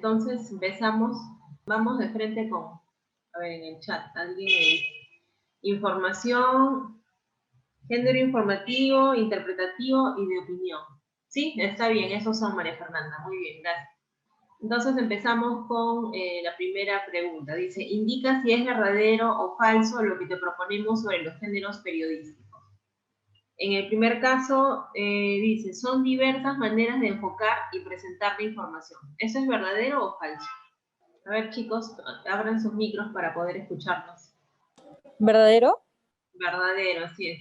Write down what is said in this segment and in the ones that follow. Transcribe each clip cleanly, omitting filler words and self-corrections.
entonces empezamos. Vamos de frente con, a ver, en el chat, alguien me dice, información, género informativo, interpretativo y de opinión. ¿Sí? Está bien, esos son, María Fernanda. Muy bien, gracias. Entonces empezamos con la primera pregunta. Dice, indica si es verdadero o falso lo que te proponemos sobre los géneros periodísticos. En el primer caso, dice, son diversas maneras de enfocar y presentar la información. ¿Eso es verdadero o falso? A ver, chicos, abran sus micros para poder escucharnos. ¿Verdadero? Verdadero, así es.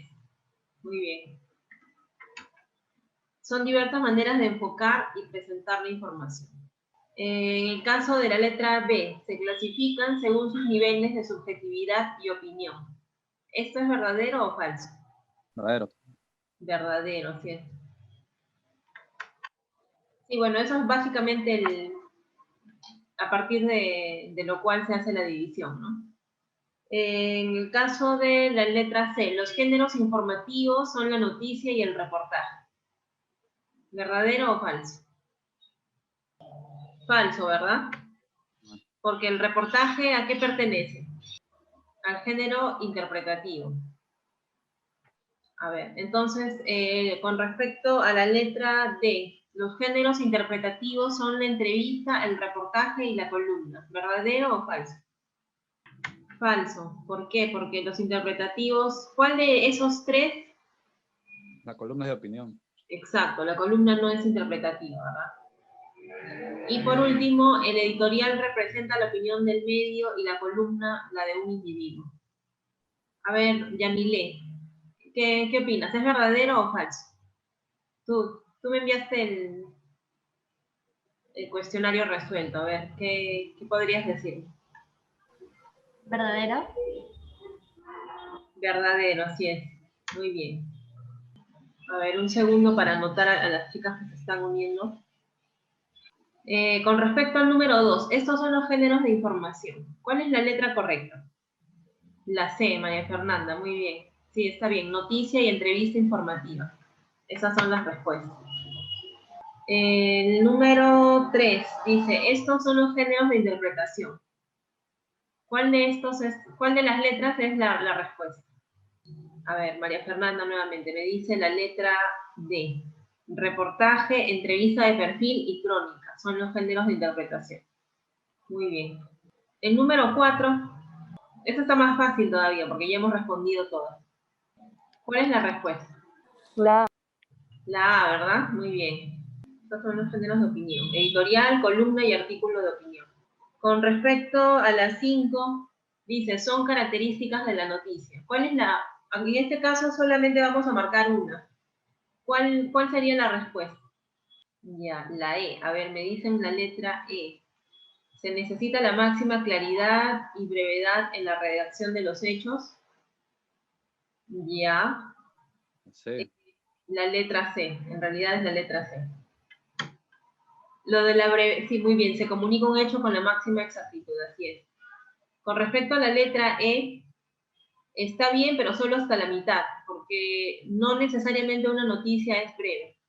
Muy bien. Son diversas maneras de enfocar y presentar la información. En el caso de la letra B, se clasifican según sus niveles de subjetividad y opinión. ¿Esto es verdadero o falso? Verdadero. Verdadero, sí es. Sí, bueno, eso es básicamente a partir de lo cual se hace la división, ¿no? En el caso de la letra C, los géneros informativos son la noticia y el reportaje. ¿Verdadero o falso? Falso, ¿verdad? Porque el reportaje, ¿a qué pertenece? Al género interpretativo. A ver, entonces, con respecto a la letra D, los géneros interpretativos son la entrevista, el reportaje y la columna. ¿Verdadero o falso? Falso. ¿Por qué? Porque los interpretativos, ¿cuál de esos tres? La columna es de opinión. Exacto, la columna no es interpretativa, ¿verdad? Y por último, el editorial representa la opinión del medio y la columna la de un individuo. A ver, Yamile, ¿qué opinas? ¿Es verdadero o falso? Tú me enviaste el cuestionario resuelto. A ver, ¿qué podrías decir? ¿Verdadero? Verdadero, así es. Muy bien. A ver, un segundo para anotar a las chicas que se están uniendo. Con respecto al número 2, estos son los géneros de información. ¿Cuál es la letra correcta? La C, María Fernanda, muy bien. Sí, está bien. Noticia y entrevista informativa. Esas son las respuestas. El número 3 dice, estos son los géneros de interpretación. ¿Cuál de las letras es la respuesta? A ver, María Fernanda nuevamente me dice la letra D. Reportaje, entrevista de perfil y crónica. Son los géneros de interpretación. Muy bien. El número 4, esto está más fácil todavía porque ya hemos respondido todas. ¿Cuál es la respuesta? La A. La A, ¿verdad? Muy bien. Estos son los géneros de opinión. Editorial, columna y artículo de opinión. Con respecto a las 5, dice, son características de la noticia. ¿Cuál es la? En este caso solamente vamos a marcar una. ¿Cuál sería la respuesta? Ya, la E. A ver, me dicen la letra E. Se necesita la máxima claridad y brevedad en la redacción de los hechos. Ya. Sí. La letra C. En realidad es la letra C. Lo de la breve, sí, muy bien, se comunica un hecho con la máxima exactitud, así es. Con respecto a la letra E, está bien, pero solo hasta la mitad, porque no necesariamente una noticia es breve.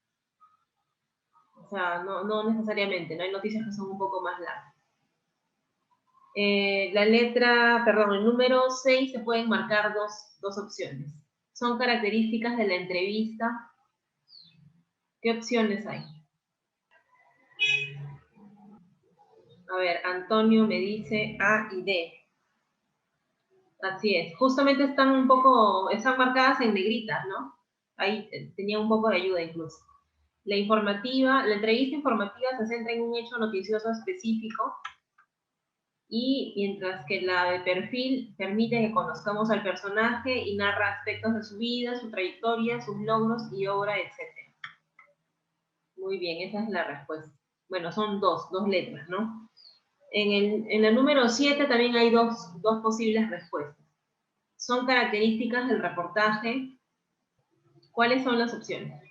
O sea, no necesariamente, ¿no? Hay noticias que son un poco más largas. El número 6 se pueden marcar dos opciones. Son características de la entrevista. ¿Qué opciones hay? A ver, Antonio me dice A y D. Así es. Justamente están marcadas en negritas, ¿no? Ahí tenía un poco de ayuda incluso. La entrevista informativa se centra en un hecho noticioso específico y mientras que la de perfil permite que conozcamos al personaje y narra aspectos de su vida, su trayectoria, sus logros y obra, etc. Muy bien, esa es la respuesta. Bueno, son dos letras, ¿no? En la número 7 también hay dos posibles respuestas. Son características del reportaje. ¿Cuáles son las opciones?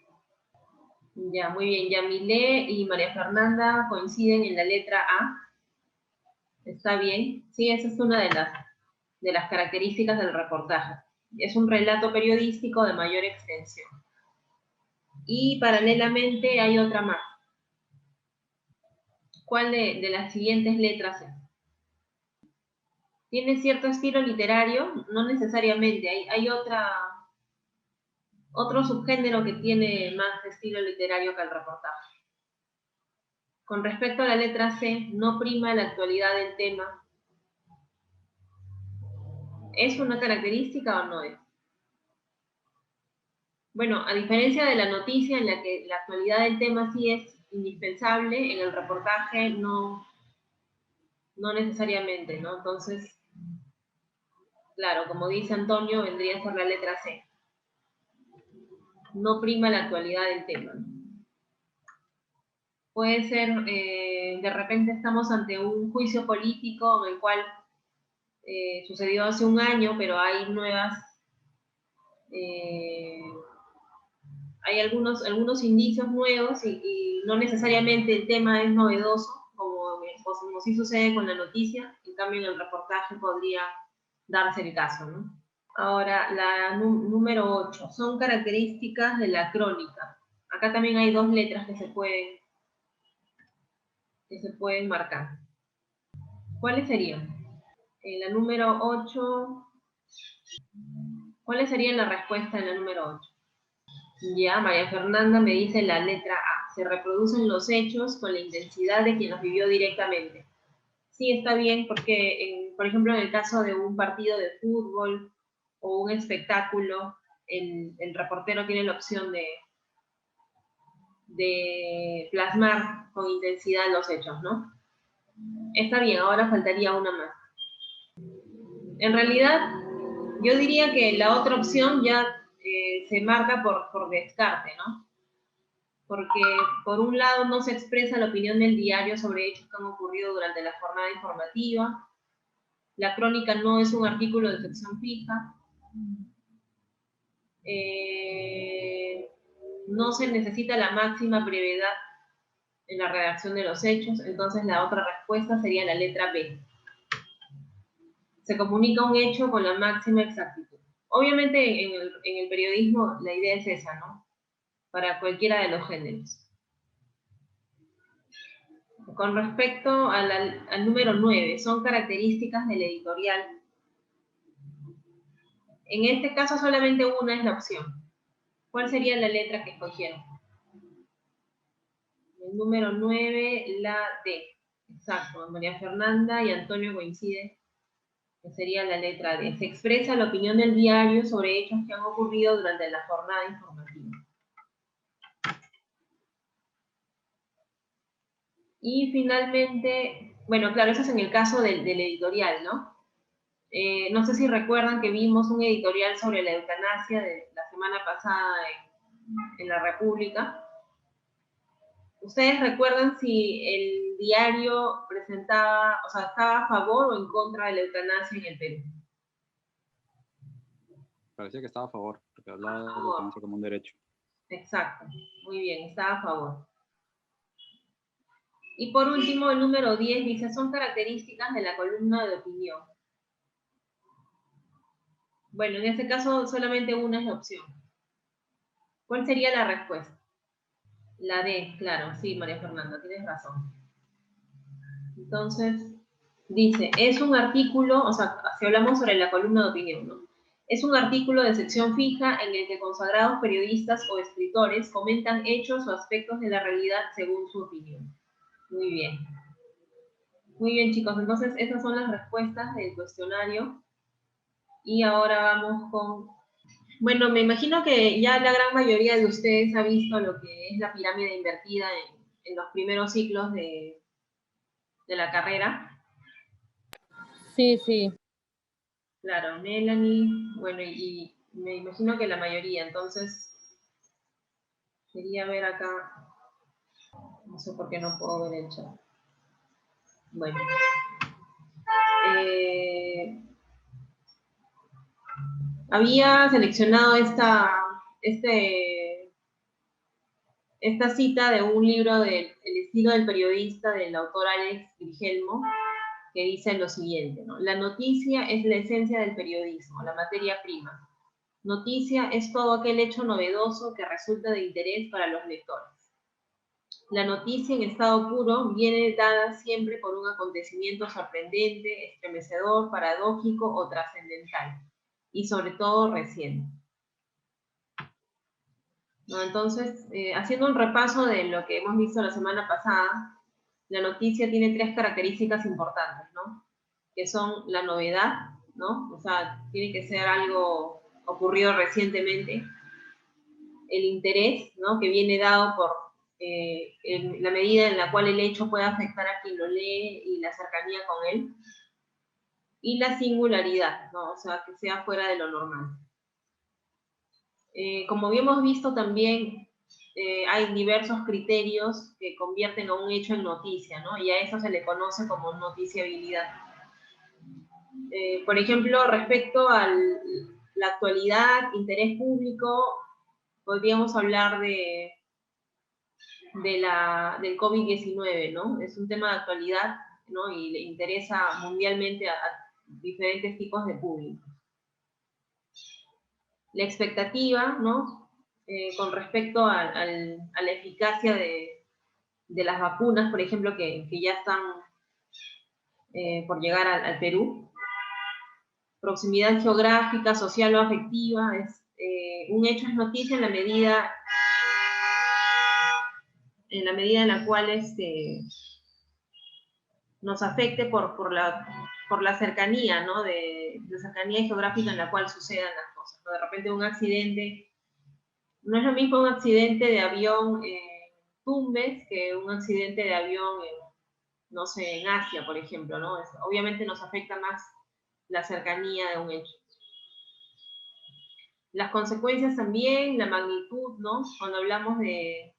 Ya, muy bien. Yamile y María Fernanda coinciden en la letra A. ¿Está bien? Sí, esa es una de las características del reportaje. Es un relato periodístico de mayor extensión. Y paralelamente hay otra más. ¿Cuál de las siguientes letras es? ¿Tiene cierto estilo literario? No necesariamente. Hay otro subgénero que tiene más estilo literario que el reportaje. Con respecto a la letra C, no prima la actualidad del tema. ¿Es una característica o no es? Bueno, a diferencia de la noticia en la que la actualidad del tema sí es indispensable, en el reportaje no necesariamente, ¿no? Entonces, claro, como dice Antonio, vendría a ser la letra C. No prima la actualidad del tema. Puede ser, de repente estamos ante un juicio político en el cual sucedió hace un año, pero hay hay algunos indicios nuevos y no necesariamente el tema es novedoso, como sí sucede con la noticia, en cambio en el reportaje podría darse el caso, ¿no? Ahora, la número 8, son características de la crónica. Acá también hay dos letras que se pueden marcar. ¿Cuáles serían? La número 8, ¿cuáles serían la respuesta en la número 8? Ya, María Fernanda me dice la letra A. Se reproducen los hechos con la intensidad de quien los vivió directamente. Sí, está bien, porque, por ejemplo, en el caso de un partido de fútbol o un espectáculo, el reportero tiene la opción de plasmar con intensidad los hechos, ¿no? Está bien, ahora faltaría una más. En realidad, yo diría que la otra opción ya se marca por descarte, ¿no? Porque por un lado no se expresa la opinión del diario sobre hechos que han ocurrido durante la jornada informativa, la crónica no es un artículo de sección fija, no se necesita la máxima brevedad en la redacción de los hechos, entonces la otra respuesta sería la letra B. Se comunica un hecho con la máxima exactitud. Obviamente en el periodismo la idea es esa, ¿no? Para cualquiera de los géneros. Con respecto al número 9, son características del editorial. En este caso solamente una es la opción. ¿Cuál sería la letra que escogieron? El número 9, la D. Exacto, María Fernanda y Antonio coinciden que sería la letra D. Se expresa la opinión del diario sobre hechos que han ocurrido durante la jornada informativa. Y finalmente, bueno, claro, eso es en el caso del editorial, ¿no? No sé si recuerdan que vimos un editorial sobre la eutanasia de la semana pasada en la República. ¿Ustedes recuerdan si el diario presentaba, o sea, estaba a favor o en contra de la eutanasia en el Perú? Parecía que estaba a favor, porque hablaba de la eutanasia como un derecho. Exacto, muy bien, estaba a favor. Y por último, el número 10 dice, son características de la columna de opinión. Bueno, en este caso solamente una es la opción. ¿Cuál sería la respuesta? La D, claro, sí, María Fernanda, tienes razón. Entonces, dice, es un artículo, o sea, si hablamos sobre la columna de opinión, ¿no? Es un artículo de sección fija en el que consagrados periodistas o escritores comentan hechos o aspectos de la realidad según su opinión. Muy bien. Muy bien, chicos, entonces esas son las respuestas del cuestionario. Y ahora vamos con... Bueno, me imagino que ya la gran mayoría de ustedes ha visto lo que es la pirámide invertida en los primeros ciclos de la carrera. Sí, sí. Claro, Melanie, bueno, y me imagino que la mayoría, entonces quería ver acá, no sé por qué no puedo ver el chat. Bueno, había seleccionado esta cita de un libro del El estilo del periodista del autor Alex Grigelmo, que dice lo siguiente, ¿no? La noticia es la esencia del periodismo, la materia prima. Noticia es todo aquel hecho novedoso que resulta de interés para los lectores. La noticia en estado puro viene dada siempre por un acontecimiento sorprendente, estremecedor, paradójico o trascendental, y sobre todo reciente. ¿No? Entonces, haciendo un repaso de lo que hemos visto la semana pasada, la noticia tiene 3 características importantes, ¿no? Que son la novedad, ¿no? O sea, tiene que ser algo ocurrido recientemente, el interés, ¿no? Que viene dado por en la medida en la cual el hecho puede afectar a quien lo lee y la cercanía con él, y la singularidad, ¿no? O sea, que sea fuera de lo normal. Como habíamos visto también, hay diversos criterios que convierten a un hecho en noticia, ¿no? Y a eso se le conoce como noticiabilidad. Por ejemplo, respecto a la actualidad, interés público, podríamos hablar del COVID-19, ¿no? Es un tema de actualidad, ¿no? Y le interesa mundialmente a diferentes tipos de público. La expectativa, ¿no? Con respecto a la eficacia de las vacunas, por ejemplo, que ya están por llegar al Perú. Proximidad geográfica, social o afectiva, un hecho es noticia en la medida en la cual nos afecte por la cercanía, ¿no? De cercanía geográfica en la cual sucedan las cosas, ¿no? De repente un accidente, no es lo mismo un accidente de avión en Tumbes que un accidente de avión no sé, en Asia, por ejemplo, ¿no? Obviamente nos afecta más la cercanía de un hecho. Las consecuencias también, la magnitud, ¿no? Cuando hablamos de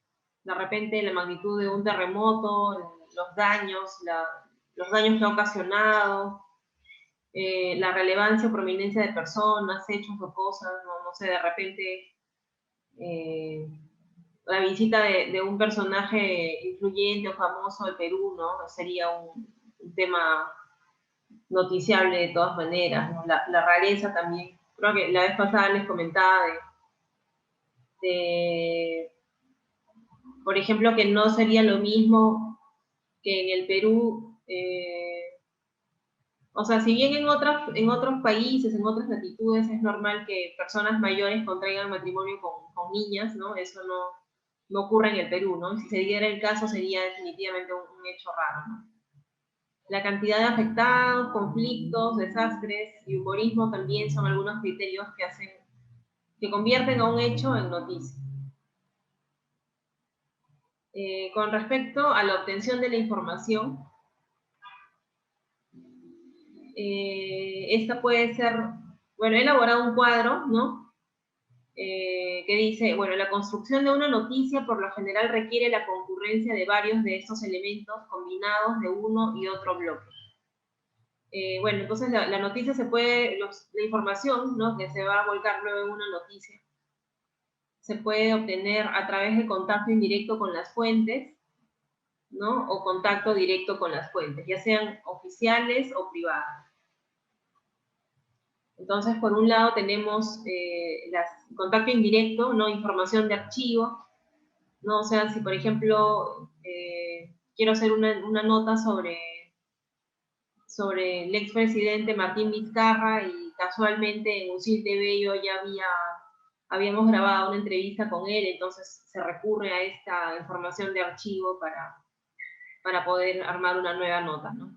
repente la magnitud de un terremoto, los daños que ha ocasionado, la relevancia o prominencia de personas, hechos o cosas, no sé, de repente la visita de un personaje influyente o famoso de Perú, ¿no? Sería un tema noticiable de todas maneras, ¿no? La rareza también. Creo que la vez pasada les comentaba por ejemplo, que no sería lo mismo que en el Perú, o sea, si bien en otros países, en otras latitudes, es normal que personas mayores contraigan matrimonio con niñas, ¿no? Eso no ocurre en el Perú, ¿no? Si se diera el caso, sería definitivamente un hecho raro, ¿no? La cantidad de afectados, conflictos, desastres y humorismo también son algunos criterios que convierten a un hecho en noticia. Con respecto a la obtención de la información, esta puede ser, bueno, he elaborado un cuadro, ¿no? Que dice, bueno, la construcción de una noticia por lo general requiere la concurrencia de varios de estos elementos combinados de uno y otro bloque. Bueno, entonces la noticia la información, ¿no? Que se va a volcar luego en una noticia, se puede obtener a través de contacto indirecto con las fuentes, ¿no? O contacto directo con las fuentes, ya sean oficiales o privadas. Entonces, por un lado tenemos contacto indirecto, ¿no? Información de archivo, ¿no? O sea, si por ejemplo quiero hacer una nota sobre el expresidente Martín Vizcarra y casualmente en UCIL TV yo ya habíamos grabado una entrevista con él, entonces se recurre a esta información de archivo para poder armar una nueva nota, ¿no?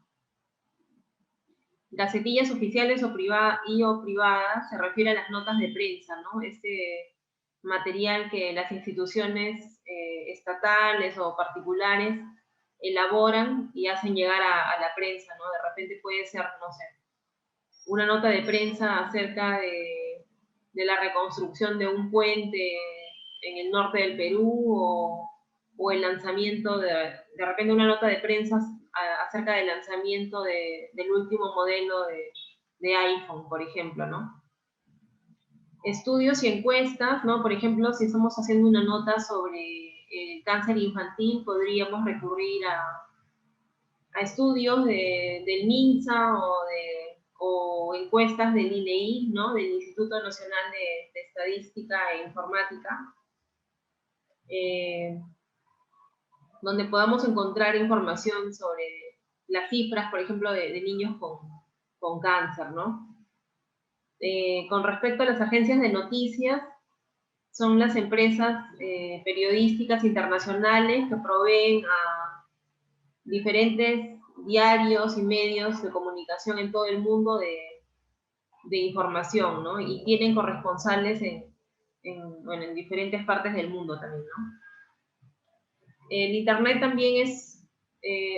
Gacetillas oficiales o privadas se refiere a las notas de prensa, ¿no? Este material que las instituciones estatales o particulares elaboran y hacen llegar a la prensa, ¿no? De repente puede ser, no sé, una nota de prensa acerca de la reconstrucción de un puente en el norte del Perú o el lanzamiento de repente una nota de prensa acerca del lanzamiento del último modelo de iPhone, por ejemplo, ¿no? Estudios y encuestas, ¿no? Por ejemplo, si estamos haciendo una nota sobre el cáncer infantil, podríamos recurrir a estudios del MINSA o encuestas del INEI, ¿no? Del Instituto Nacional de Estadística e Informática. donde podamos encontrar información sobre las cifras, por ejemplo, de niños con cáncer, ¿no? Con respecto a las agencias de noticias, son las empresas periodísticas internacionales que proveen a diferentes diarios y medios de comunicación en todo el mundo de información, ¿no? Y tienen corresponsales bueno, en diferentes partes del mundo también, ¿no? El Internet también es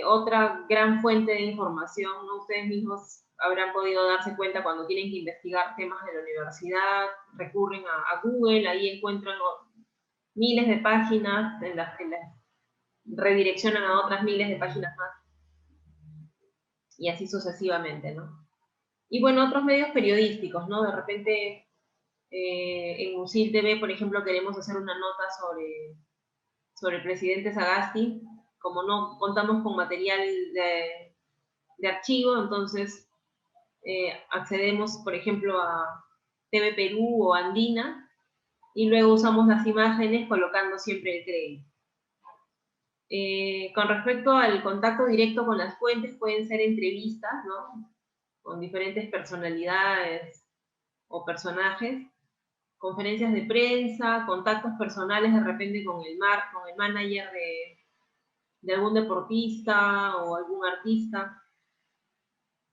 otra gran fuente de información, ¿no? Ustedes mismos habrán podido darse cuenta cuando tienen que investigar temas de la universidad, recurren a Google, ahí encuentran miles de páginas en las que las redireccionan a otras miles de páginas más, y así sucesivamente, ¿no? Y bueno, otros medios periodísticos, ¿no? De repente en UCIL TV, por ejemplo, queremos hacer una nota sobre el presidente Sagasti. Como no contamos con material de archivo, entonces accedemos, por ejemplo, a TV Perú o Andina, y luego usamos las imágenes colocando siempre el crédito. Con respecto al contacto directo con las fuentes, pueden ser entrevistas, ¿no? Con diferentes personalidades o personajes, conferencias de prensa, contactos personales de repente con el manager de algún deportista o algún artista.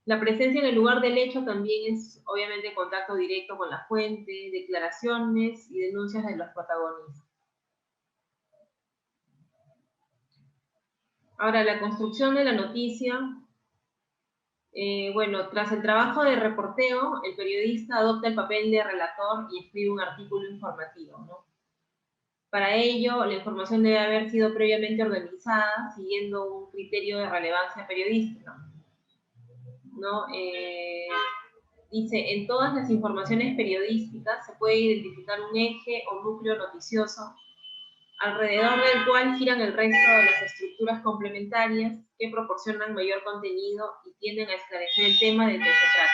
La presencia en el lugar del hecho también es obviamente contacto directo con la fuente, declaraciones y denuncias de los protagonistas. Ahora, la construcción de la noticia. Bueno, tras el trabajo de reporteo, el periodista adopta el papel de relator y escribe un artículo informativo, ¿no? Para ello, la información debe haber sido previamente organizada siguiendo un criterio de relevancia periodística, ¿no? Dice, en todas las informaciones periodísticas se puede identificar un eje o núcleo noticioso alrededor del cual giran el resto de las estructuras complementarias que proporcionan mayor contenido y tienden a esclarecer el tema del que se trata,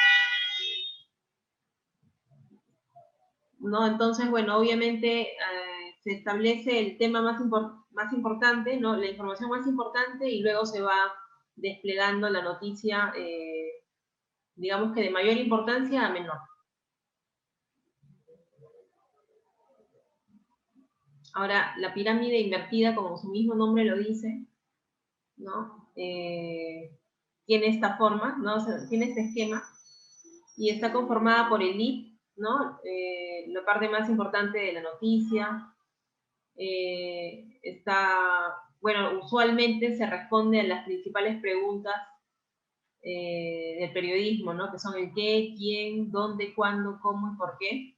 ¿no? Entonces, bueno, obviamente se establece el tema más importante, ¿no? La información más importante, y luego se va desplegando la noticia, digamos que de mayor importancia a menor. Ahora, la pirámide invertida, como su mismo nombre lo dice, ¿no? Tiene esta forma, ¿no? O sea, tiene este esquema, y está conformada por el lead, ¿no? La parte más importante de la noticia. Bueno, usualmente se responde a las principales preguntas del periodismo, ¿no? Que son el qué, quién, dónde, cuándo, cómo y por qué.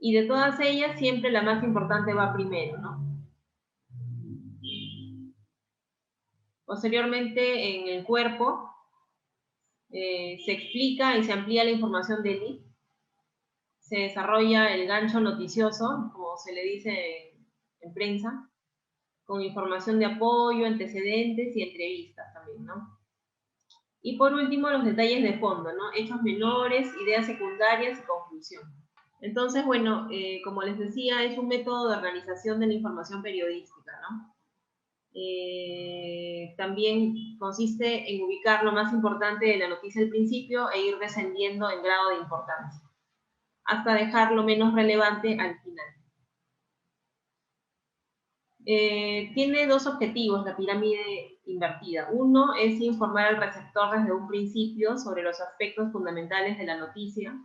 Y de todas ellas, siempre la más importante va primero, ¿no? Posteriormente, en el cuerpo, se explica y se amplía la información del lead. Se desarrolla el gancho noticioso, como se le dice en prensa, con información de apoyo, antecedentes y entrevistas también, ¿no? Y por último, los detalles de fondo, ¿no? Hechos menores, ideas secundarias y conclusión. Entonces, bueno, como les decía, es un método de organización de la información periodística, ¿no? También consiste en ubicar lo más importante de la noticia al principio e ir descendiendo en grado de importancia, hasta dejar lo menos relevante al final. Tiene dos objetivos la pirámide invertida. Uno es informar al receptor desde un principio sobre los aspectos fundamentales de la noticia,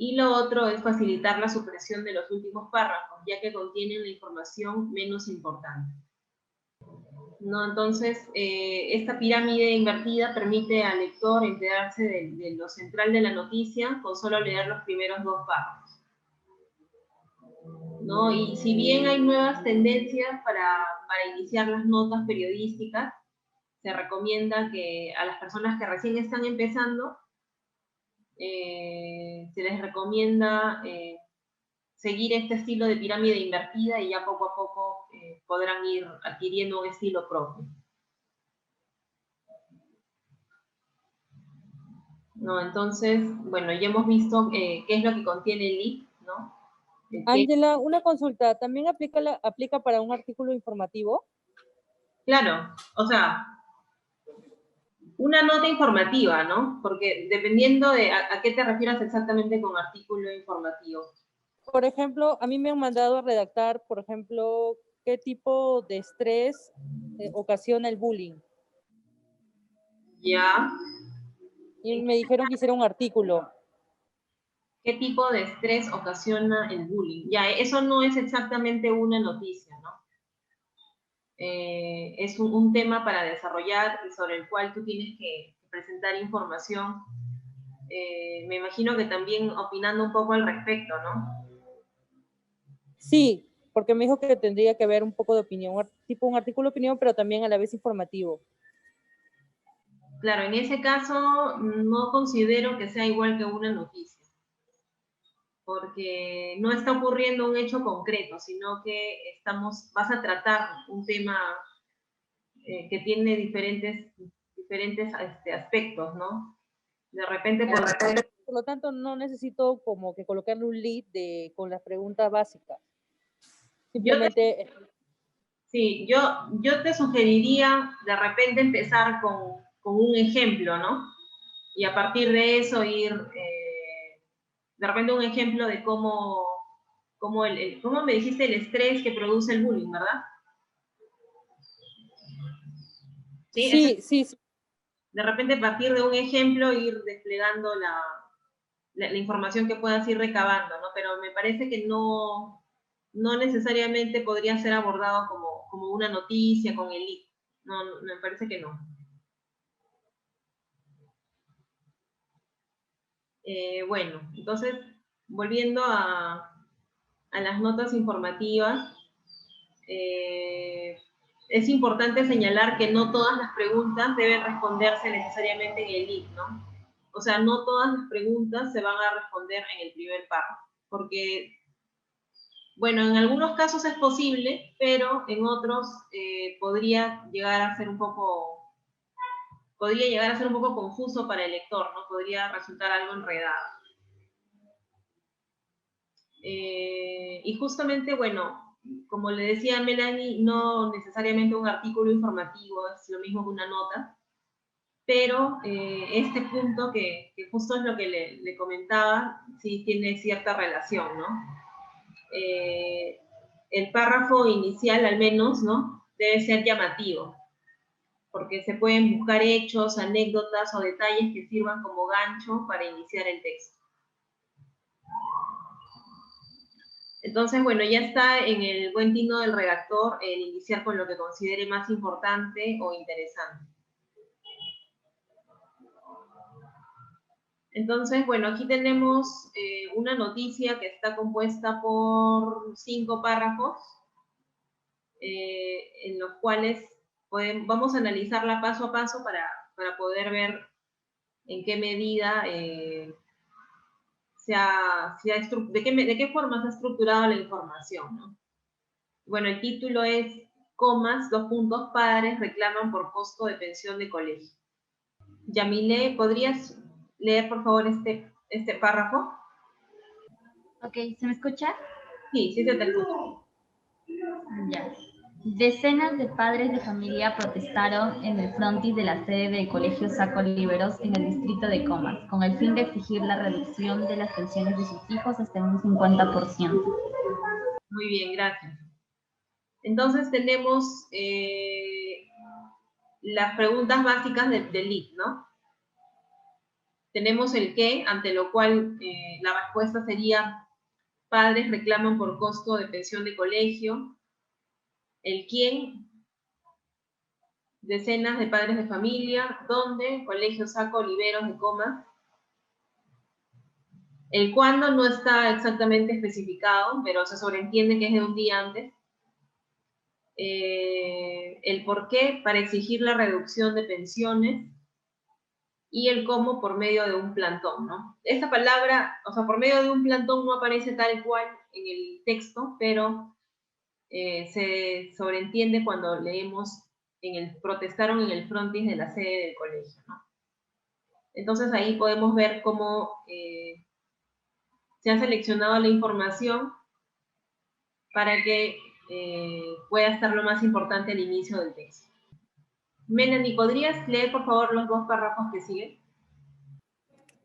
y lo otro es facilitar la supresión de los últimos párrafos, ya que contienen la información menos importante, ¿no? Entonces, esta pirámide invertida permite al lector enterarse de lo central de la noticia con solo leer los primeros dos párrafos, ¿no? Y si bien hay nuevas tendencias para iniciar las notas periodísticas, se recomienda que a las personas que recién están empezando, se les recomienda seguir este estilo de pirámide invertida, y ya poco a poco podrán ir adquiriendo un estilo propio, ¿no? Entonces, bueno, ya hemos visto qué es lo que contiene el lead, ¿no? Ángela, una consulta, ¿también aplica para un artículo informativo? Claro, o sea, una nota informativa, ¿no? Porque dependiendo de a qué te refieras exactamente con artículo informativo. Por ejemplo, a mí me han mandado a redactar, por ejemplo, qué tipo de estrés ocasiona el bullying. Ya. Y me dijeron que hiciera un artículo. ¿Qué tipo de estrés ocasiona el bullying? Ya, eso no es exactamente una noticia, ¿no? Es un tema para desarrollar y sobre el cual tú tienes que presentar información. Me imagino que también opinando un poco al respecto, ¿no? Sí, porque me dijo que tendría que haber un poco de opinión, tipo un artículo de opinión, pero también a la vez informativo. Claro, en ese caso no considero que sea igual que una noticia, porque no está ocurriendo un hecho concreto, sino que vas a tratar un tema que tiene diferentes aspectos, ¿no? De repente, Por lo tanto, no necesito como que colocarle un lead con las preguntas básicas. Simplemente... Sí, yo te sugeriría de repente empezar con un ejemplo, ¿no? Y a partir de eso ir, de repente un ejemplo de cómo me dijiste el estrés que produce el bullying, ¿verdad? Sí, sí, sí. De repente a partir de un ejemplo ir desplegando la información que puedas ir recabando, ¿no? Pero me parece que no necesariamente podría ser abordado como una noticia con el link. No, me parece que no. Bueno, entonces, volviendo a las notas informativas, es importante señalar que no todas las preguntas deben responderse necesariamente en el link, ¿no? O sea, no todas las preguntas se van a responder en el primer párrafo, porque, bueno, en algunos casos es posible, pero en otros podría llegar a ser un poco confuso para el lector, ¿no? Podría resultar algo enredado. Y justamente, bueno, como le decía a Melanie, no necesariamente un artículo informativo es lo mismo que una nota, pero este punto que justo es lo que le comentaba, sí tiene cierta relación, ¿no? El párrafo inicial, al menos, ¿no? Debe ser llamativo, porque se pueden buscar hechos, anécdotas o detalles que sirvan como gancho para iniciar el texto. Entonces, bueno, ya está en el buen tino del redactor el iniciar con lo que considere más importante o interesante. Entonces, bueno, aquí tenemos una noticia que está compuesta por 5 párrafos, en los cuales vamos a analizarla paso a paso para poder ver en qué medida de qué forma se ha estructurado la información, ¿no? Bueno, el título es, comas, 2 puntos, padres reclaman por costo de pensión de colegio. Yamile, ¿podrías leer, por favor, este párrafo? Ok, ¿se me escucha? Sí, sí se te escucha. Ya. Decenas de padres de familia protestaron en el frontis de la sede del Colegio Saco Liberos en el distrito de Comas, con el fin de exigir la reducción de las pensiones de sus hijos hasta un 50%. Muy bien, gracias. Entonces tenemos las preguntas básicas del LIC, ¿no? Tenemos el qué, ante lo cual la respuesta sería, padres reclaman por costo de pensión de colegio. El quién, decenas de padres de familia. ¿Dónde? Colegio Saco Oliveros de Comas. El cuándo no está exactamente especificado, pero se sobreentiende que es de un día antes. El por qué para exigir la reducción de pensiones y el cómo por medio de un plantón, ¿no? Esta palabra, o sea, por medio de un plantón no aparece tal cual en el texto, pero se sobreentiende cuando leemos protestaron en el frontis de la sede del colegio, ¿no? Entonces ahí podemos ver cómo se ha seleccionado la información para que pueda estar lo más importante al inicio del texto. Melanie, ¿podrías leer, por favor, los 2 párrafos que siguen?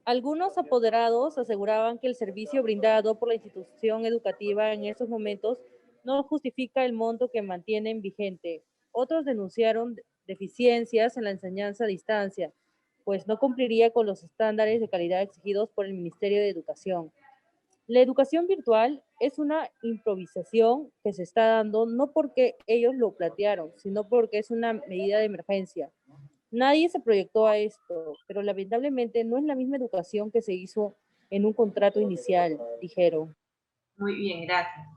Algunos apoderados aseguraban que el servicio brindado por la institución educativa en estos momentos no justifica el monto que mantienen vigente. Otros denunciaron deficiencias en la enseñanza a distancia, pues no cumpliría con los estándares de calidad exigidos por el Ministerio de Educación. La educación virtual es una improvisación que se está dando no porque ellos lo plantearon, sino porque es una medida de emergencia. Nadie se proyectó a esto, pero lamentablemente no es la misma educación que se hizo en un contrato inicial, dijeron. Muy bien, gracias.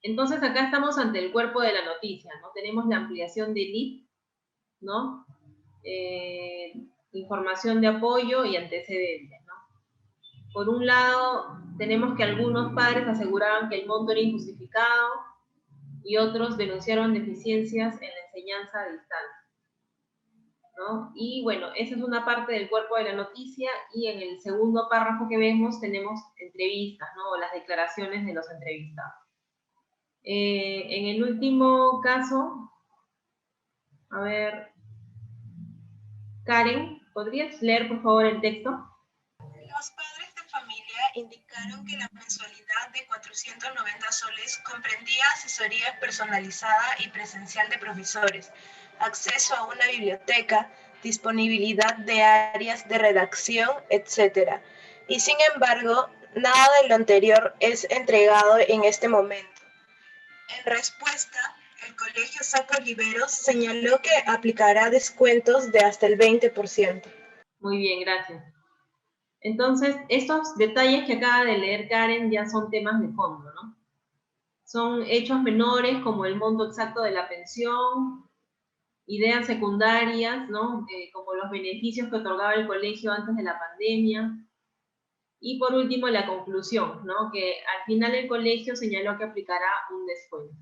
Entonces acá estamos ante el cuerpo de la noticia, ¿no? Tenemos la ampliación del IP, ¿no? Información de apoyo y antecedentes, ¿no? Por un lado, tenemos que algunos padres aseguraban que el monto era injustificado y otros denunciaron deficiencias en la enseñanza a distancia, ¿no? Y bueno, esa es una parte del cuerpo de la noticia, y en el segundo párrafo que vemos tenemos entrevistas, ¿no? O las declaraciones de los entrevistados. En el último caso, a ver, Karen, ¿podrías leer por favor el texto? Los padres de familia indicaron que la mensualidad de 490 soles comprendía asesoría personalizada y presencial de profesores, acceso a una biblioteca, disponibilidad de áreas de redacción, etc. Y sin embargo, nada de lo anterior es entregado en este momento. En respuesta, el Colegio Saco Oliveros señaló que aplicará descuentos de hasta el 20%. Muy bien, gracias. Entonces, estos detalles que acaba de leer Karen ya son temas de fondo, ¿no? Son hechos menores como el monto exacto de la pensión, ideas secundarias, ¿no? Como los beneficios que otorgaba el colegio antes de la pandemia. Y por último, la conclusión, ¿no? Que al final el colegio señaló que aplicará un descuento.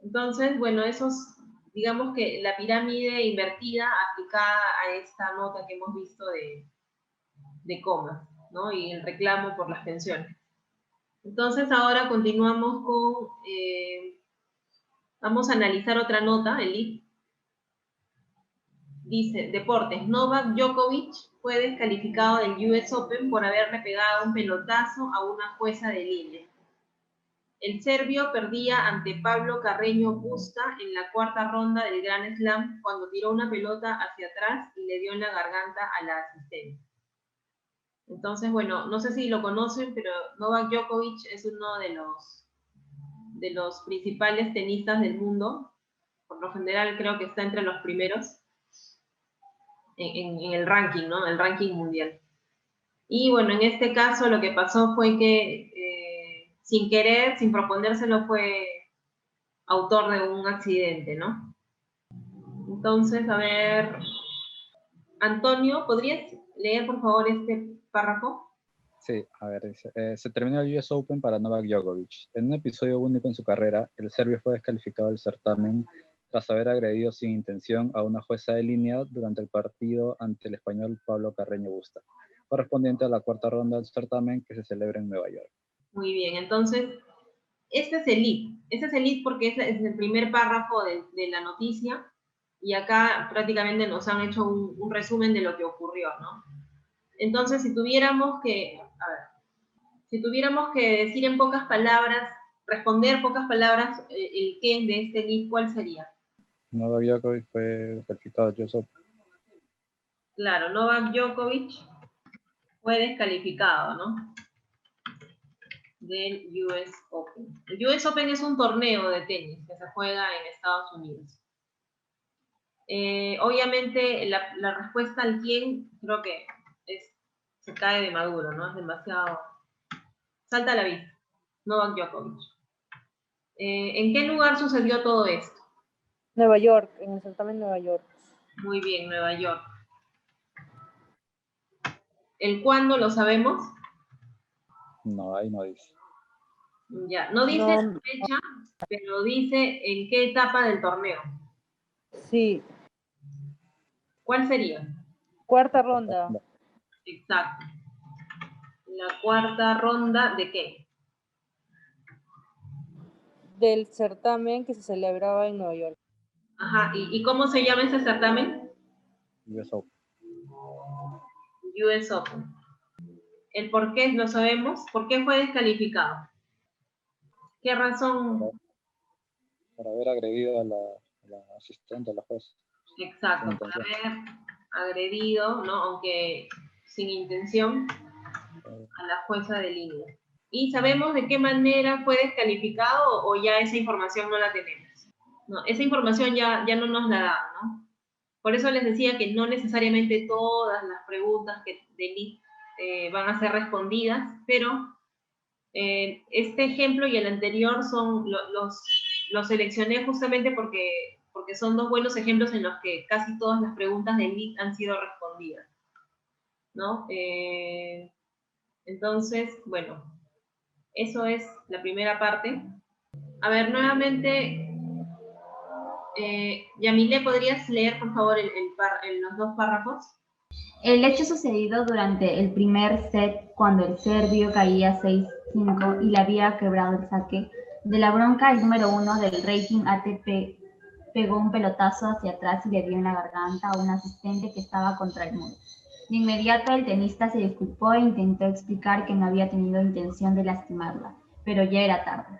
Entonces, bueno, digamos que la pirámide invertida aplicada a esta nota que hemos visto de comas, ¿no? Y el reclamo por las pensiones. Entonces ahora continuamos con, vamos a analizar otra nota, el IP. Dice, deportes, Novak Djokovic fue descalificado del US Open por haberle pegado un pelotazo a una jueza de línea. El serbio perdía ante Pablo Carreño Busta en la 4ª ronda del Grand Slam cuando tiró una pelota hacia atrás y le dio en la garganta a la asistente. Entonces, bueno, no sé si lo conocen, pero Novak Djokovic es uno de los principales tenistas del mundo. Por lo general creo que está entre los primeros en el ranking, ¿no? El ranking mundial. Y bueno, en este caso lo que pasó fue que sin querer, sin proponérselo, fue autor de un accidente, ¿no? Entonces, a ver, Antonio, ¿podrías leer por favor este párrafo? Sí, a ver, dice, se terminó el US Open para Novak Djokovic. En un episodio único en su carrera, el serbio fue descalificado del certamen tras haber agredido sin intención a una jueza de línea durante el partido ante el español Pablo Carreño Busta, correspondiente a la 4ª ronda del certamen que se celebra en Nueva York. Muy bien, entonces, este es el lead. Este es el lead porque es el primer párrafo de la noticia, y acá prácticamente nos han hecho un resumen de lo que ocurrió, ¿no? Entonces, si tuviéramos que decir en pocas palabras, responder pocas palabras el qué de este lead, ¿cuál sería? Novak Djokovic fue descalificado del US Open. Claro, Novak Djokovic fue descalificado, ¿no? Del US Open. El US Open es un torneo de tenis que se juega en Estados Unidos. Obviamente la respuesta al quién creo que se cae de maduro, ¿no? Es demasiado... Salta a la vista. Novak Djokovic. ¿En qué lugar sucedió todo esto? Nueva York, en el certamen Nueva York. Muy bien, Nueva York. ¿El cuándo lo sabemos? No, ahí no dice. Ya, no dice la fecha, pero dice en qué etapa del torneo. Sí. ¿Cuál sería? 4ª ronda. Exacto. ¿La 4ª ronda de qué? del certamen que se celebraba en Nueva York. Ajá, ¿y cómo se llama ese certamen? US Open. US Open. ¿El por qué lo sabemos? ¿Por qué fue descalificado? ¿Qué razón? Por haber agredido a la asistente, a la juez. Exacto, por haber agredido, ¿no? Aunque sin intención, a la jueza de línea. ¿Y sabemos de qué manera fue descalificado o ya esa información no la tenemos? No, esa información ya no nos la da, ¿no? Por eso les decía que no necesariamente todas las preguntas de LIT van a ser respondidas, pero este ejemplo y el anterior los seleccioné justamente porque son dos buenos ejemplos en los que casi todas las preguntas de LIT han sido respondidas, ¿no? Entonces, bueno, eso es la primera parte. A ver, nuevamente, Yamile, ¿podrías leer, por favor, los dos párrafos? El hecho sucedido durante el primer set, cuando el serbio caía 6-5 y le había quebrado el saque, de la bronca el número 1 del rating ATP pegó un pelotazo hacia atrás y le dio en la garganta a un asistente que estaba contra el muro. De inmediato el tenista se disculpó e intentó explicar que no había tenido intención de lastimarla, pero ya era tarde.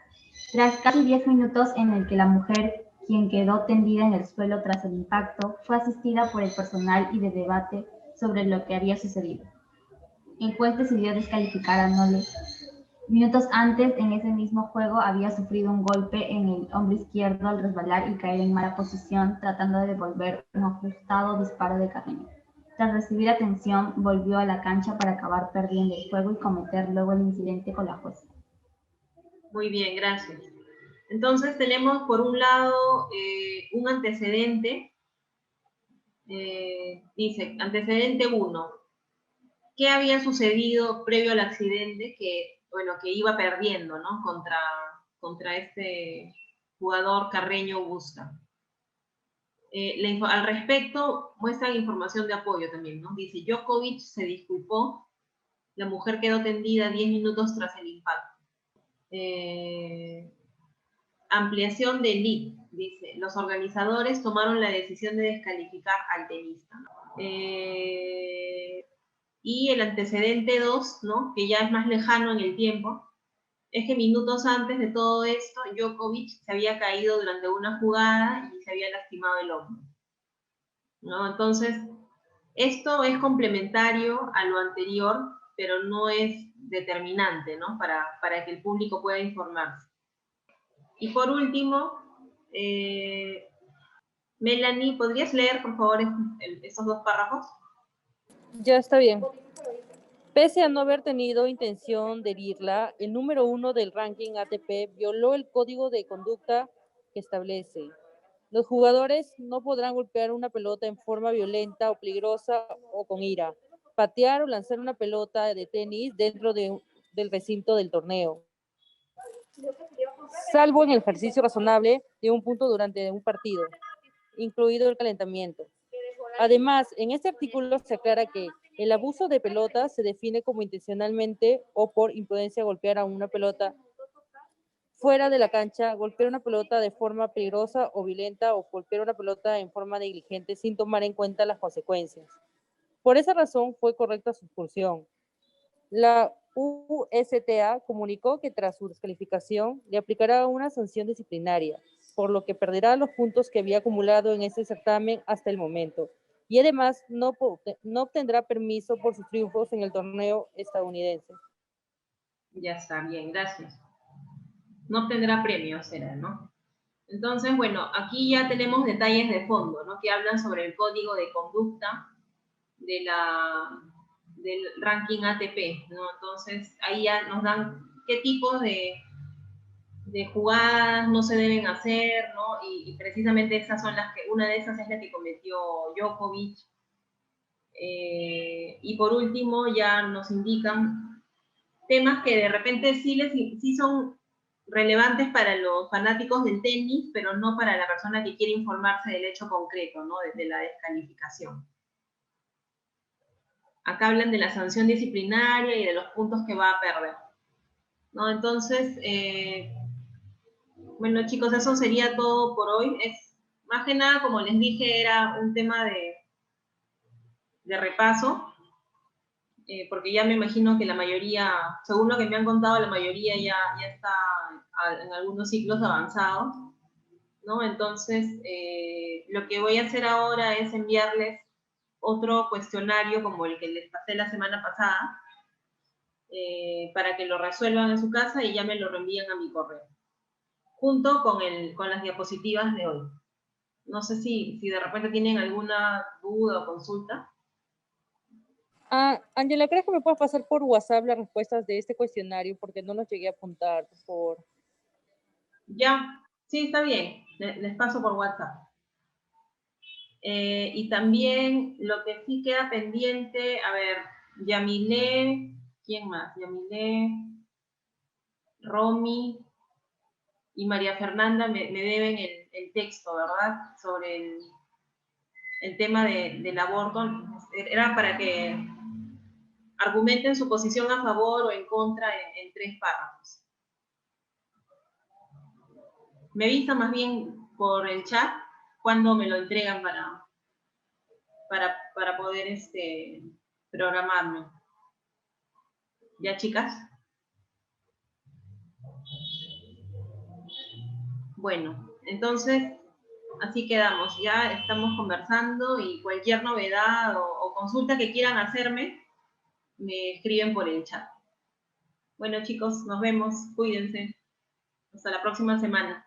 Tras casi 10 minutos en el que la mujer, quien quedó tendida en el suelo tras el impacto, fue asistida por el personal y de debate sobre lo que había sucedido. El juez decidió descalificar a Nole. Minutos antes, en ese mismo juego, había sufrido un golpe en el hombro izquierdo al resbalar y caer en mala posición, tratando de devolver un ajustado disparo de Carreño. Tras recibir atención, volvió a la cancha para acabar perdiendo el juego y cometer luego el incidente con la jueza. Muy bien, gracias. Entonces tenemos por un lado un antecedente. Dice, antecedente 1. ¿Qué había sucedido previo al accidente que iba perdiendo, ¿no? Contra este jugador Carreño Busta? Al respecto, muestran información de apoyo también, ¿no? Dice, Djokovic se disculpó, la mujer quedó tendida 10 minutos tras el impacto. Ampliación de LIT, dice, los organizadores tomaron la decisión de descalificar al tenista, ¿no? Y el antecedente 2, ¿no? Que ya es más lejano en el tiempo, es que minutos antes de todo esto, Djokovic se había caído durante una jugada y se había lastimado el hombro, ¿no? Entonces, esto es complementario a lo anterior, pero no es determinante, ¿no? Para que el público pueda informarse. Y por último, Melanie, ¿podrías leer, por favor, estos dos párrafos? Ya está bien. Pese a no haber tenido intención de herirla, el número 1 del ranking ATP violó el código de conducta que establece. Los jugadores no podrán golpear una pelota en forma violenta o peligrosa o con ira, patear o lanzar una pelota de tenis dentro del recinto del torneo, salvo en el ejercicio razonable de un punto durante un partido, incluido el calentamiento. Además, en este artículo se aclara que el abuso de pelota se define como intencionalmente o por imprudencia golpear a una pelota fuera de la cancha, golpear una pelota de forma peligrosa o violenta o golpear una pelota en forma negligente sin tomar en cuenta las consecuencias. Por esa razón fue correcta su expulsión. La USTA comunicó que tras su descalificación le aplicará una sanción disciplinaria, por lo que perderá los puntos que había acumulado en este certamen hasta el momento. Y además no obtendrá permiso por sus triunfos en el torneo estadounidense. Ya está, bien, gracias. No obtendrá premio, será, ¿no? Entonces, bueno, aquí ya tenemos detalles de fondo, ¿no? Que hablan sobre el código de conducta del ranking ATP, ¿no? Entonces, ahí ya nos dan qué tipos de jugadas no se deben hacer, ¿no? Y precisamente esas son una de esas es la que cometió Djokovic. Y por último, ya nos indican temas que de repente sí son relevantes para los fanáticos del tenis, pero no para la persona que quiere informarse del hecho concreto, ¿no? Desde la descalificación. Acá hablan de la sanción disciplinaria y de los puntos que va a perder, ¿no? Entonces, Bueno, chicos, eso sería todo por hoy. Más que nada, como les dije, era un tema de repaso, porque ya me imagino que la mayoría, según lo que me han contado, la mayoría ya está en algunos ciclos avanzados, ¿no? Entonces, lo que voy a hacer ahora es enviarles otro cuestionario como el que les pasé la semana pasada, para que lo resuelvan en su casa y ya me lo reenvíen a mi correo, junto con las diapositivas de hoy. No sé si de repente tienen alguna duda o consulta. Ángela, ¿crees que me puedas pasar por WhatsApp las respuestas de este cuestionario? Porque no los llegué a apuntar, por favor. Ya, sí, está bien. Les paso por WhatsApp. Y también lo que sí queda pendiente, a ver, Yamilé, ¿quién más? Yamilé, Romy y María Fernanda me deben el texto, ¿verdad? Sobre el tema del aborto. Era para que argumenten su posición a favor o en contra en 3 párrafos. Me avisa más bien por el chat cuando me lo entregan para poder programarme. ¿Ya, chicas? Bueno, entonces, así quedamos. Ya estamos conversando y cualquier novedad o consulta que quieran hacerme, me escriben por el chat. Bueno, chicos, nos vemos. Cuídense. Hasta la próxima semana.